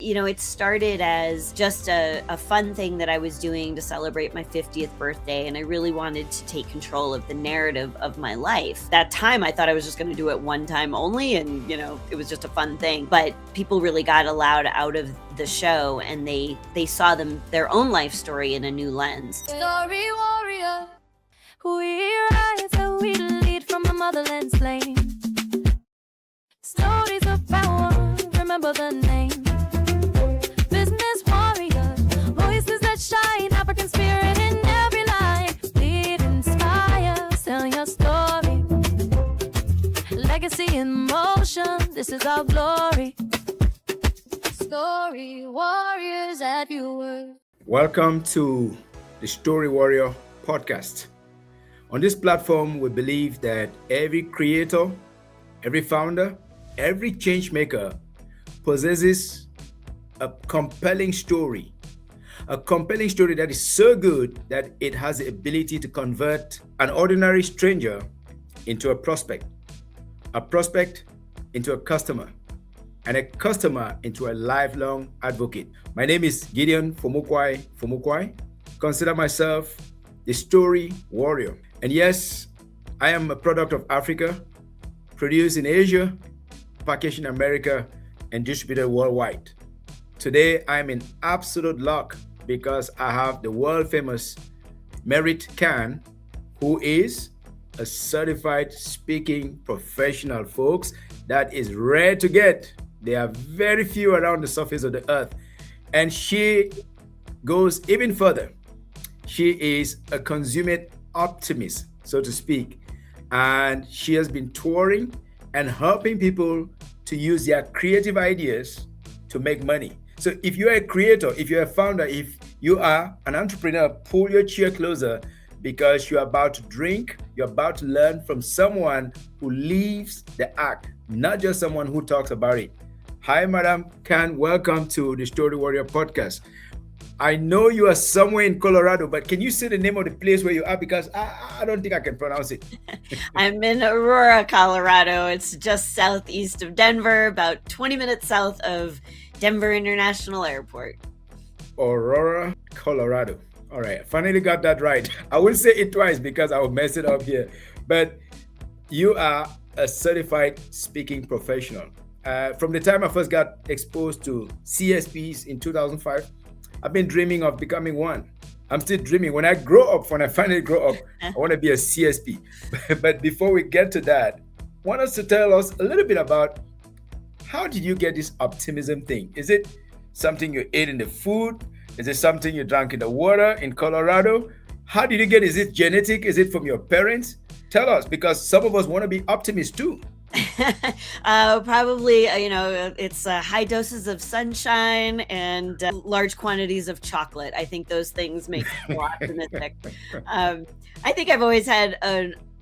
It started as just a fun thing that I was doing to celebrate my 50th birthday, and I really wanted to take control of the narrative of my life. That time, I thought I was just going to do it one time only, and, it was just a fun thing. But people really got allowed out of the show, and they saw their own life story in a new lens. Story warrior, we rise and we lead from a motherland slain. Stories of power, remember the name. Business warriors, voices that shine, African spirit in every line. Lead, inspire, tell your story. Legacy in motion, this is our glory. Story warriors at your word. Welcome to the Story Warrior podcast. On this platform, we believe that every creator, every founder, every change maker possesses a compelling story that is so good that it has the ability to convert an ordinary stranger into a prospect into a customer, and a customer into a lifelong advocate. My name is Gideon Fumukwai. Consider myself the story warrior. And yes, I am a product of Africa, produced in Asia, packaged in America, and distributed worldwide. Today, I'm in absolute luck because I have the world-famous Merit Kahn, who is a certified speaking professional, folks. That is rare to get. There are very few around the surface of the earth. And she goes even further. She is a consummate optimist, so to speak. And she has been touring and helping people to use their creative ideas to make money. So if you're a creator, if you're a founder, if you are an entrepreneur, pull your chair closer because you're about to drink, you're about to learn from someone who lives the act, not just someone who talks about it. Hi, Madam Kahn. Welcome to the Story Warrior podcast. I know you are somewhere in Colorado, but can you say the name of the place where you are? Because I don't think I can pronounce it. I'm in Aurora, Colorado. It's just southeast of Denver, about 20 minutes south of Denver International Airport. Aurora, Colorado. All right, I finally got that right. I will say it twice because I will mess it up here. But you are a certified speaking professional. From the time I first got exposed to CSPs in 2005, I've been dreaming of becoming one. I'm still dreaming. When I finally grow up, I want to be a CSP. But before we get to that, I want us to tell us a little bit about how did you get this optimism thing? Is it something you ate in the food? Is it something you drank in the water in Colorado? How did you get it? Is it genetic? Is it from your parents? Tell us, because some of us want to be optimists too. Probably, it's high doses of sunshine and large quantities of chocolate. I think those things make me more optimistic. I think I've always had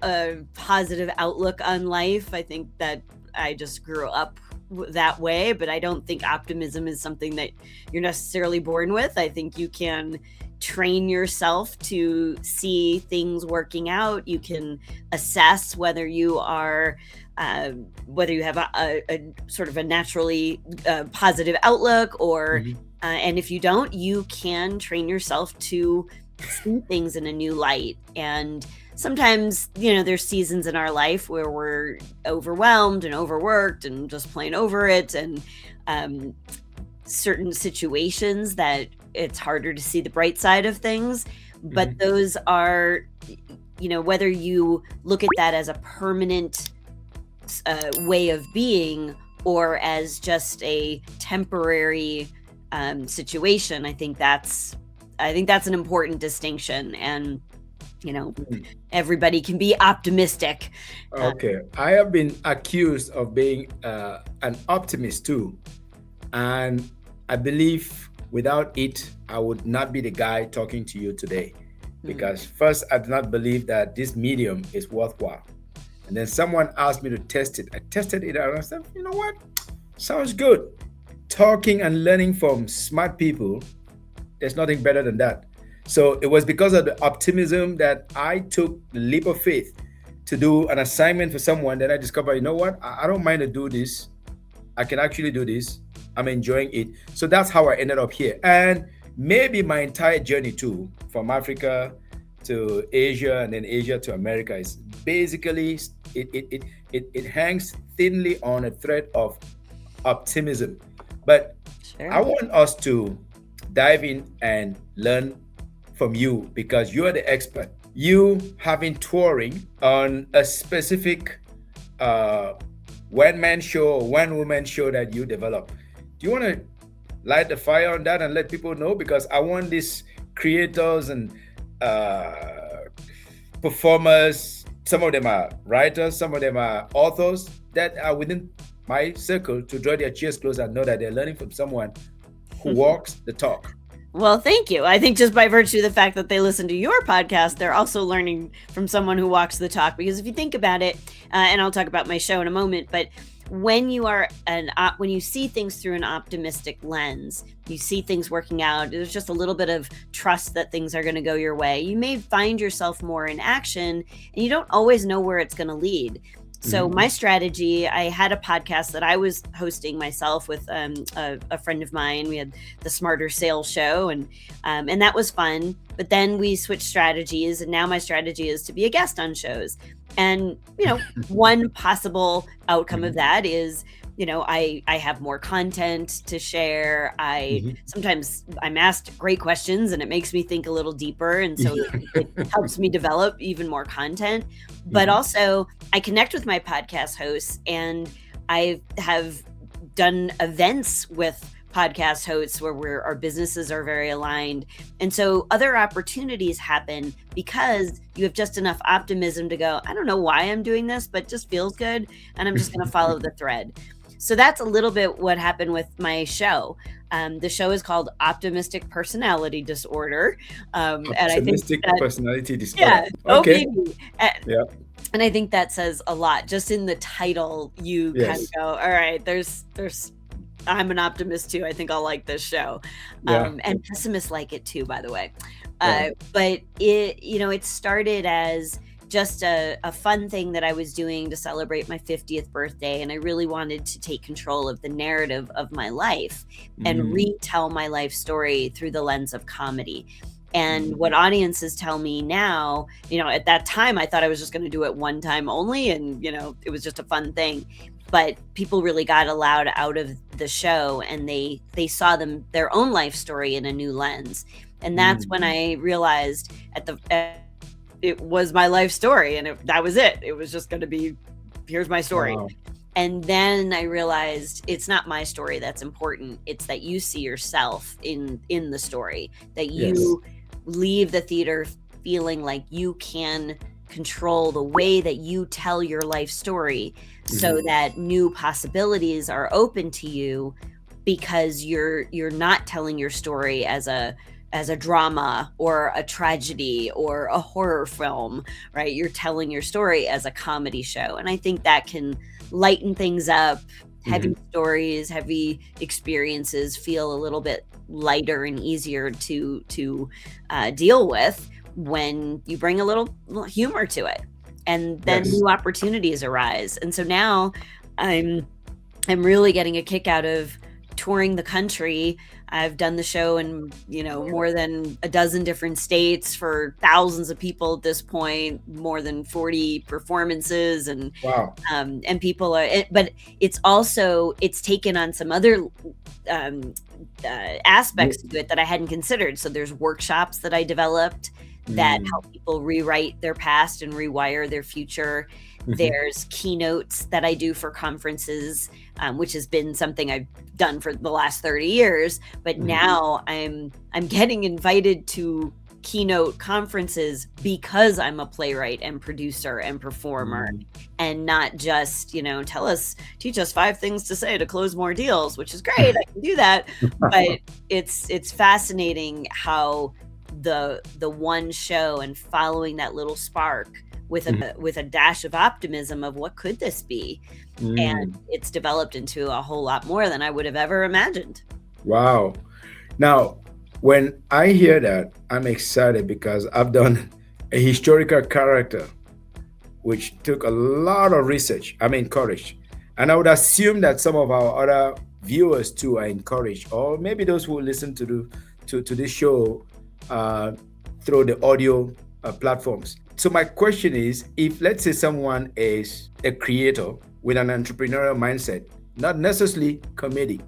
a positive outlook on life. I think that I just grew up that way, but I don't think optimism is something that you're necessarily born with. I think you can train yourself to see things working out. You can assess whether you have a sort of a naturally positive outlook, or and if you don't, you can train yourself to see things in a new light. And sometimes, there's seasons in our life where we're overwhelmed and overworked and just plain over it, and certain situations that it's harder to see the bright side of things. But those are, whether you look at that as a permanent way of being or as just a temporary situation, I think that's an important distinction. And everybody can be optimistic. Okay. I have been accused of being an optimist too. And I believe without it, I would not be the guy talking to you today. Because first, I do not believe that this medium is worthwhile. And then someone asked me to test it. I tested it out and I said, you know what? Sounds good. Talking and learning from smart people, there's nothing better than that. So it was because of the optimism that I took the leap of faith to do an assignment for someone. Then I discovered, you know what? I don't mind to do this. I can actually do this. I'm enjoying it. So that's how I ended up here. And maybe my entire journey too, from Africa to Asia and then Asia to America, is basically it hangs thinly on a thread of optimism. But Sure. I want us to dive in and learn from you because you are the expert. You have been touring on a specific one man show or one woman show that you develop. Do you want to light the fire on that and let people know? Because I want these creators and performers, some of them are writers, some of them are authors that are within my circle, to draw their chairs close and know that they're learning from someone who walks the talk. Well, thank you. I think just by virtue of the fact that they listen to your podcast, they're also learning from someone who walks the talk. Because if you think about it, and I'll talk about my show in a moment, but when you are when you see things through an optimistic lens, you see things working out, there's just a little bit of trust that things are going to go your way. You may find yourself more in action, and you don't always know where it's going to lead. So my strategy, I had a podcast that I was hosting myself with a friend of mine. We had the Smarter Sales Show, and that was fun. But then we switched strategies, and now my strategy is to be a guest on shows. And one possible outcome of that is, I have more content to share. Sometimes I'm asked great questions, and it makes me think a little deeper, and so it helps me develop even more content. But also, I connect with my podcast hosts, and I have done events with podcast hosts where our businesses are very aligned. And so other opportunities happen because you have just enough optimism to go, I don't know why I'm doing this, but it just feels good, and I'm just going to follow the thread. So that's a little bit what happened with my show. The show is called Optimistic Personality Disorder. And I think personality disorder. Yeah. Okay. Yeah. And I think that says a lot. Just in the title, you kind of go, all right, I'm an optimist too. I think I'll like this show. And pessimists like it too, by the way. But it started as just a fun thing that I was doing to celebrate my 50th birthday. And I really wanted to take control of the narrative of my life and retell my life story through the lens of comedy. And what audiences tell me now, at that time, I thought I was just going to do it one time only. And, it was just a fun thing. But people really got allowed out of the show, and they saw their own life story in a new lens. And that's when I realized it was my life story, and that was it. It was just going to be, here's my story. Wow. And then I realized it's not my story that's important. It's that you see yourself in the story, that you leave the theater feeling like you can control the way that you tell your life story, so that new possibilities are open to you, because you're not telling your story as a drama or a tragedy or a horror film, right? You're telling your story as a comedy show. And I think that can lighten things up. Heavy stories, heavy experiences feel a little bit lighter and easier to deal with when you bring a little humor to it. And then new opportunities arise. And so now I'm really getting a kick out of touring the country. I've done the show in, more than a dozen different states for thousands of people at this point, more than 40 performances, and wow. And people are, but it's taken on some other aspects to it that I hadn't considered. So there's workshops that I developed that help people rewrite their past and rewire their future. There's keynotes that I do for conferences, which has been something I've done for the last 30 years. But now I'm getting invited to keynote conferences because I'm a playwright and producer and performer, and not just, teach us 5 things to say to close more deals, which is great. I can do that. But it's fascinating how the one show and following that little spark with a dash of optimism of what could this be, and it's developed into a whole lot more than I would have ever imagined. Wow. Now, when I hear that, I'm excited because I've done a historical character which took a lot of research, courage. And I would assume that some of our other viewers too are encouraged, or maybe those who listen to this show through the audio platforms. So my question is, if let's say someone is a creator with an entrepreneurial mindset, not necessarily comedy,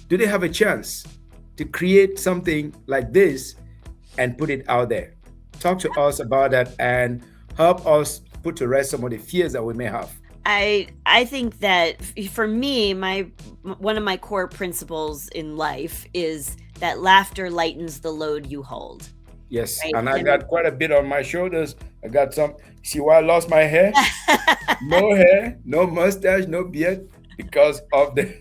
do they have a chance to create something like this and put it out there? Talk to us about that and help us put to rest some of the fears that we may have. I think that for me, one of my core principles in life is that laughter lightens the load you hold. Yes, Right? and I got quite a bit on my shoulders. I got some. See why I lost my hair? No hair, no mustache, no beard, because of the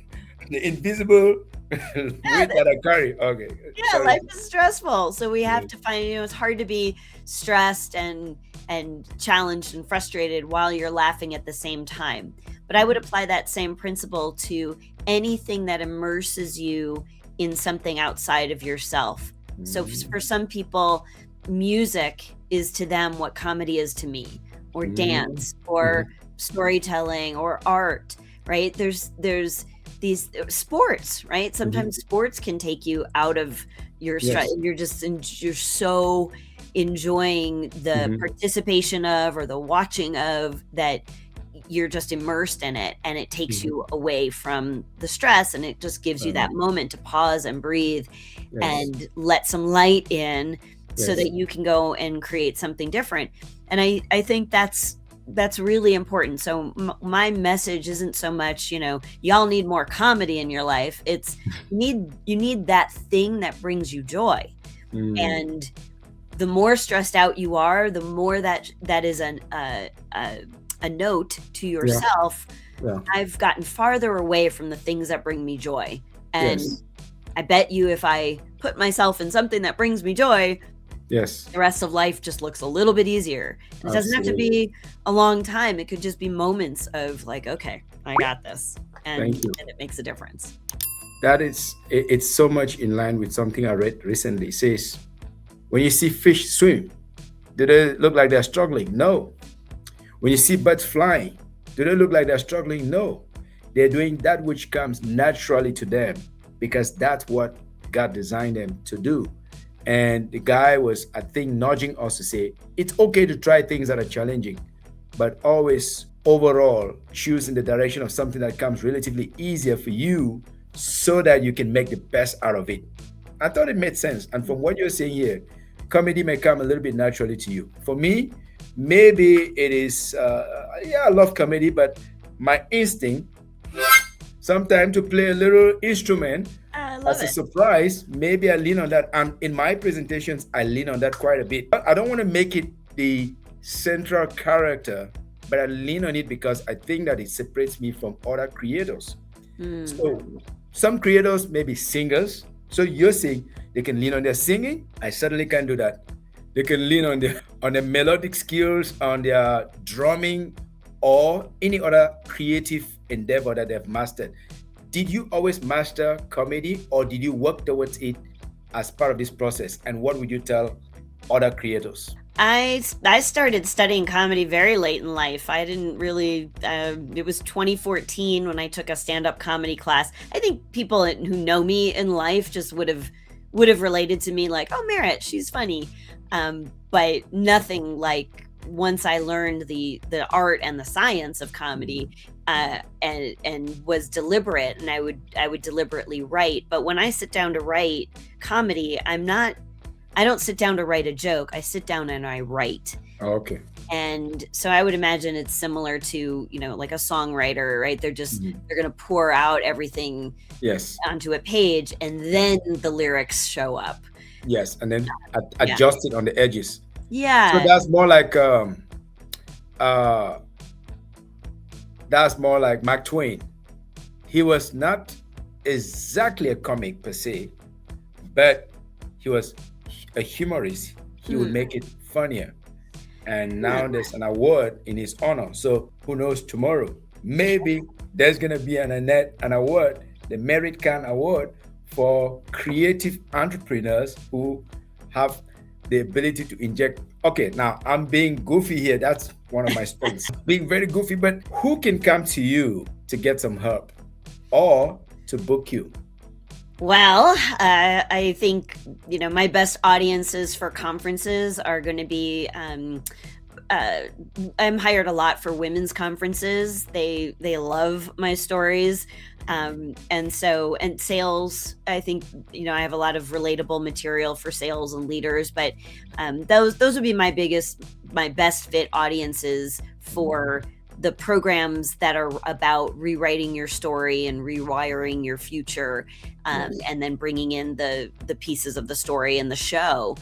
invisible weight that I carry. Okay. Yeah, Sorry. life is stressful, so we have to find. It's hard to be stressed and challenged and frustrated while you're laughing at the same time. But I would apply that same principle to anything that immerses you in something outside of yourself. So for some people, music is to them what comedy is to me, or dance, or storytelling, or art, right? There's these sports, right? Sometimes sports can take you out of your stress. You're so enjoying the participation of, or the watching of, that you're just immersed in it, and it takes you away from the stress, and it just gives you that moment to pause and breathe and let some light in so that you can go and create something different. And I think that's really important. So my message isn't so much, y'all need more comedy in your life. It's you need that thing that brings you joy. And the more stressed out you are, the more that is a note to yourself. I've gotten farther away from the things that bring me joy. And I bet you if I put myself in something that brings me joy, the rest of life just looks a little bit easier. It doesn't have to be a long time. It could just be moments of like, okay, I got this. And it makes a difference. It's so much in line with something I read recently. It says, when you see fish swim, do they look like they're struggling? No. When you see birds flying, do they look like they're struggling? No. They're doing that which comes naturally to them, because that's what God designed them to do. And the guy was, I think, nudging us to say, it's okay to try things that are challenging, but always overall choose in the direction of something that comes relatively easier for you so that you can make the best out of it. I thought it made sense. And from what you're saying here, comedy may come a little bit naturally to you. For me, maybe it is, I love comedy, but my instinct sometimes to play a little instrument as a surprise, maybe I lean on that. And in my presentations, I lean on that quite a bit. But I don't want to make it the central character, but I lean on it because I think that it separates me from other creators. So some creators may be singers. So you're saying they can lean on their singing? I certainly can't do that. They can lean on the melodic skills, on their drumming, or any other creative endeavor that they've mastered. Did you always master comedy, or did you work towards it as part of this process? And what would you tell other creators? I started studying comedy very late in life. I didn't really, it was 2014 when I took a stand-up comedy class. I think people who know me in life just would have related to me like, oh, Merit, she's funny. But nothing like once I learned the art and the science of comedy, and was deliberate, and I would deliberately write. But when I sit down to write comedy, I don't sit down to write a joke. I sit down and I write. Okay. And so I would imagine it's similar to, like a songwriter, right? They're just, they're going to pour out everything onto a page, and then the lyrics show up. Yes. And then adjust it on the edges. Yeah. So that's more like Mark Twain. He was not exactly a comic per se, but he was a humorist. He would make it funnier. And now there's an award in his honor. So who knows tomorrow? Maybe there's going to be an award, the Merit Kahn Award, for creative entrepreneurs who have the ability to inject. Okay, now I'm being goofy here. That's one of my strengths. Being very goofy, but who can come to you to get some help? Or to book you? Well, I think, my best audiences for conferences are going to be, I'm hired a lot for women's conferences. They love my stories. And sales, I think, I have a lot of relatable material for sales and leaders, but those would be my best fit audiences for the programs that are about rewriting your story and rewiring your future, and then bringing in the pieces of the story and the show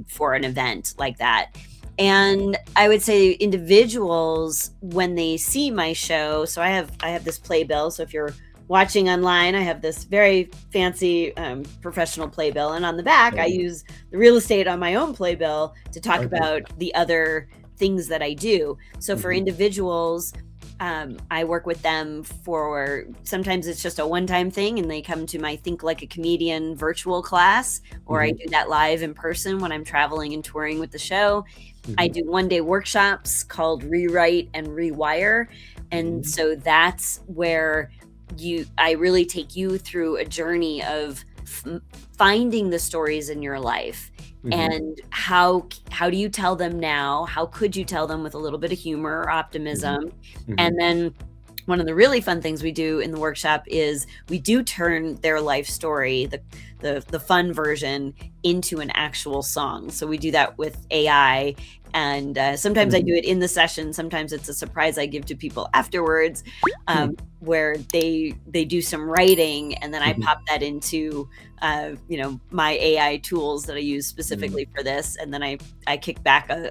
for an event like that. And I would say individuals, when they see my show, so I have this playbill. So if you're watching online, I have this very fancy professional playbill, and on the back, I use the real estate on my own playbill to talk about the other things that I do. So for individuals, I work with them for, sometimes it's just a one-time thing and they come to my Think Like a Comedian virtual class, or I do that live in person when I'm traveling and touring with the show. I do one-day workshops called Rewrite and Rewire. And so that's where I really take you through a journey of finding the stories in your life. And how do you tell them now? How could you tell them with a little bit of humor or optimism? And then one of the really fun things we do in the workshop is we do turn their life story, the fun version, into an actual song. So we do that with AI. And sometimes I do it in the session. Sometimes it's a surprise I give to people afterwards, where they do some writing, and then I pop that into my AI tools that I use specifically for this, and then I kick back a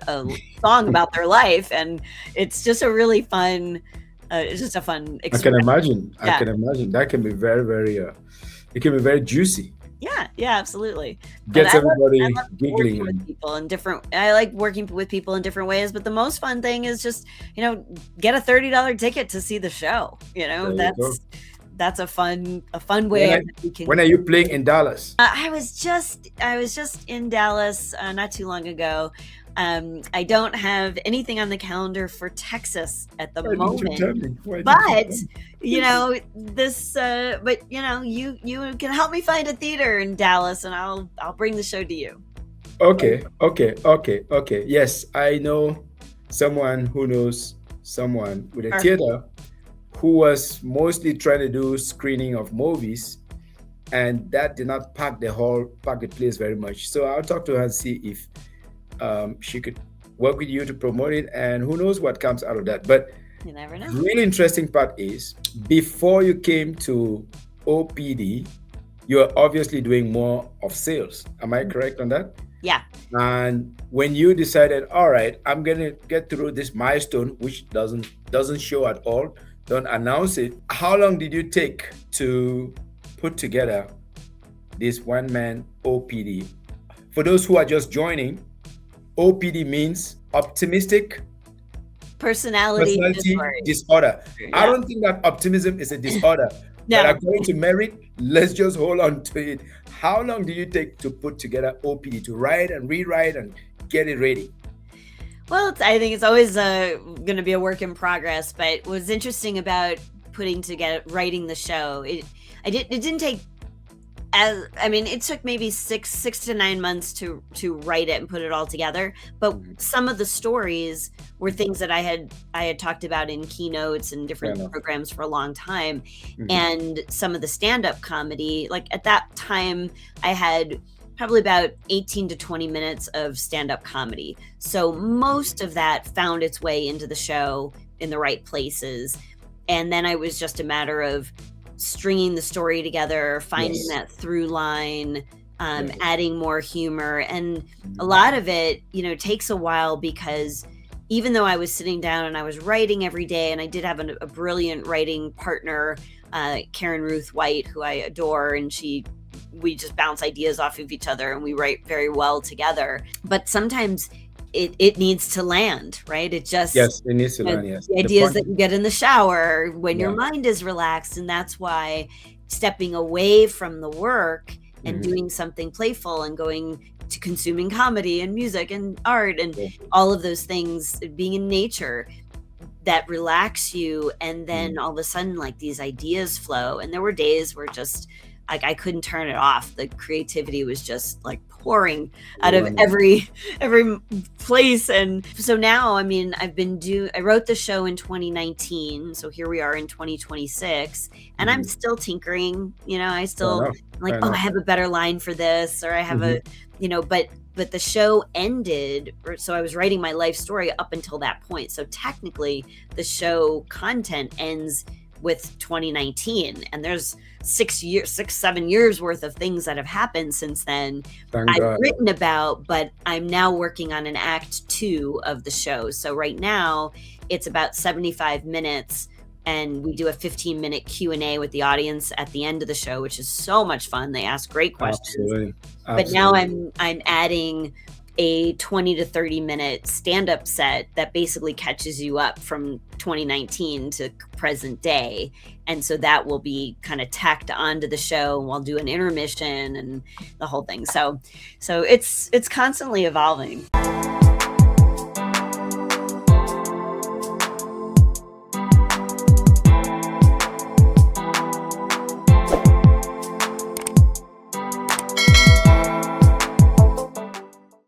song about their life, and it's just a really fun. It's just a fun experience. I can imagine. Yeah. I can imagine that can be very, very. It can be very juicy. Yeah, absolutely. Gets everybody I love giggling. With people in I like working with people in different ways, but the most fun thing is just, get a $30 ticket to see the show. That's a fun way. When are you playing in Dallas? I was just in Dallas not too long ago. I don't have anything on the calendar for Texas at the moment, but you can help me find a theater in Dallas, and I'll bring the show to you. Okay. Yes, I know someone who knows someone with a theater who was mostly trying to do screening of movies, and that did not pack the place very much. So I'll talk to her and see if she could work with you to promote it, and who knows what comes out of that. But you never know. The really interesting part is, before you came to OPD, you are obviously doing more of sales. Am I correct on that? Yeah. And when you decided, all right, I'm gonna get through this milestone, which doesn't show at all, don't announce it. How long did you take to put together this one-man OPD? For those who are just joining, OPD means optimistic personality disorder. Yeah. I don't think that optimism is a disorder. No. But according to Merit, let's just hold on to it. How long do you take to put together OPD, to write and rewrite and get it ready? Well, I think it's always going to be a work in progress. But what's interesting about writing the show, it didn't take. It took maybe six to 9 months to write it and put it all together. But some of the stories were things that I had talked about in keynotes and different programs for a long time. And some of the stand-up comedy, like at that time, I had probably about 18 to 20 minutes of stand-up comedy. So most of that found its way into the show in the right places. And then it was just a matter of stringing the story together, finding that through line, adding more humor. And a lot of it, takes a while, because even though I was sitting down and I was writing every day, and I did have a brilliant writing partner, Karen Ruth White, who I adore, and we just bounce ideas off of each other and we write very well together. But sometimes it needs to land, right? It needs to land. Yes, the ideas that you get in the shower when your mind is relaxed, and that's why stepping away from the work and doing something playful and going to consuming comedy and music and art and all of those things, being in nature, that relax you, and then all of a sudden like these ideas flow. And there were days where just like I couldn't turn it off. The creativity was just like pouring out of every place. And so now, I mean, I wrote the show in 2019, so here we are in 2026, and I'm still tinkering, I still like, I have a better line for this, or I have a, but the show ended, so I was writing my life story up until that point. So technically the show content ends with 2019, and there's 7 years worth of things that have happened since then. I've written about, but I'm now working on an act 2 of the show. So right now it's about 75 minutes, and we do a 15-minute Q&A with the audience at the end of the show, which is so much fun. They ask great questions. Absolutely. But now I'm adding a 20 to 30 minute stand-up set that basically catches you up from 2019 to present day. And so that will be kind of tacked onto the show, and we'll do an intermission and the whole thing. So it's constantly evolving.